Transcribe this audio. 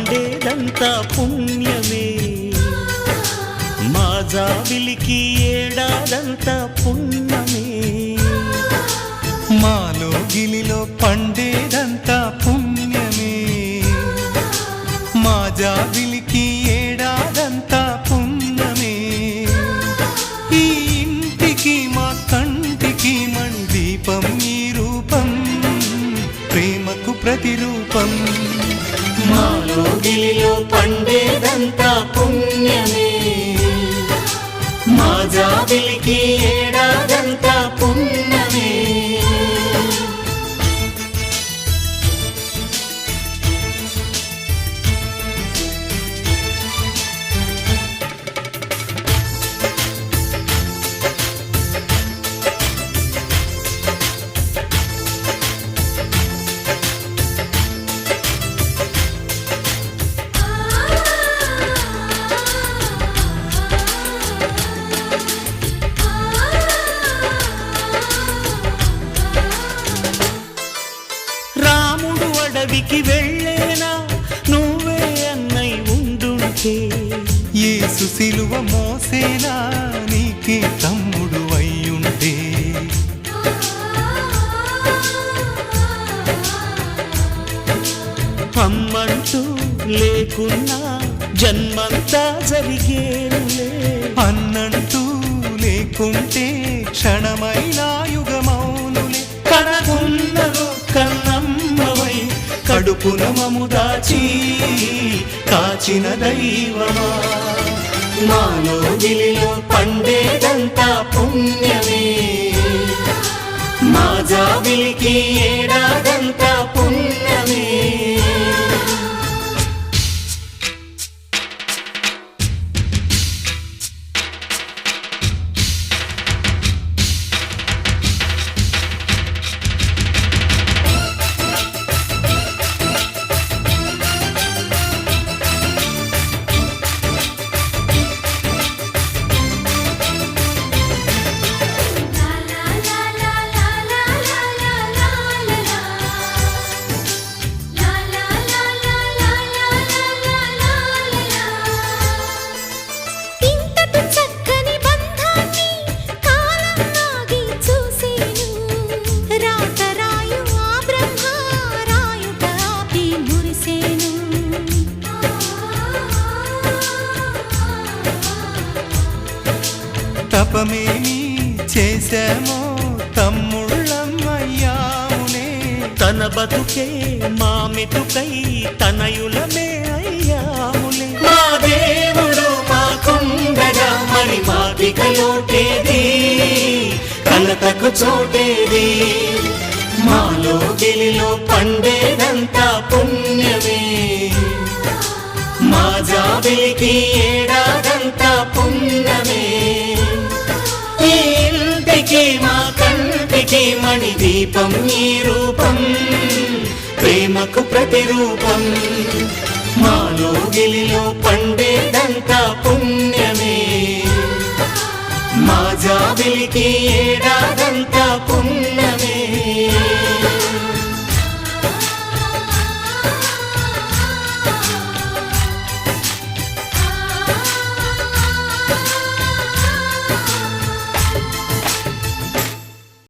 పండేదంతా పుణ్యమే, మా జాబిలికి ఏడాదంతా పుణ్యమే. మాలో గిలిలో పండేదంతా పుణ్యమే, మా జాబిలికి ఏడాదంతా పుణ్యమే. ఈ ఇంటికి మా కంటికి మణి దీపం ఈ రూపం, ప్రేమకు ప్రతిరూపం. మాలో గిలిలో పండేదంతా పుణ్యమే, మా జాబిలికి ఏడాదంతా పుణ్యమే. అడవికి వెళ్ళేనా నువ్వే అన్నై ఉండుంటే, యేసు సిలువ మోసేనా నీకే తమ్ముడు అయ్యుంటే. అమ్మంటూ లేకున్నా జన్మంతా జరిగేనులే, అన్నంటూ లేకుంటే క్షణమైనా యుగమౌనులే. కడగున్నలో కన్నమ్మవై కడుపున మము దాచి కాచిన దైవమా, మాలో గిలిలో పండేదంతా పుణ్యమే, మా జాబిలికి ఏడాదంతా పుణ్యమే. తపమేమి చేశామో తమ్ముళ్ళమయ్యామునే, తన బతుకే మా మెతుకై తనయులమే అయ్యాములే. మా దేవుడు మాకుండగా మరి మాదిక లోటేది, కలతకు చోటేది, మాలో గిలిలో పండేదంతా పుణ్యమే, మా జాబిలికి ఏడాదంతా పుణ్యమే. ఈ ఇంటికి మా కంటికి మణి దీపం ఈ రూపం, ప్రేమకు ప్రతిరూపం. మాలో గిలిలో పండేదంతా పుణ్యమే, మా జాబిలికి ఏడాదంతా పుణ్యమే.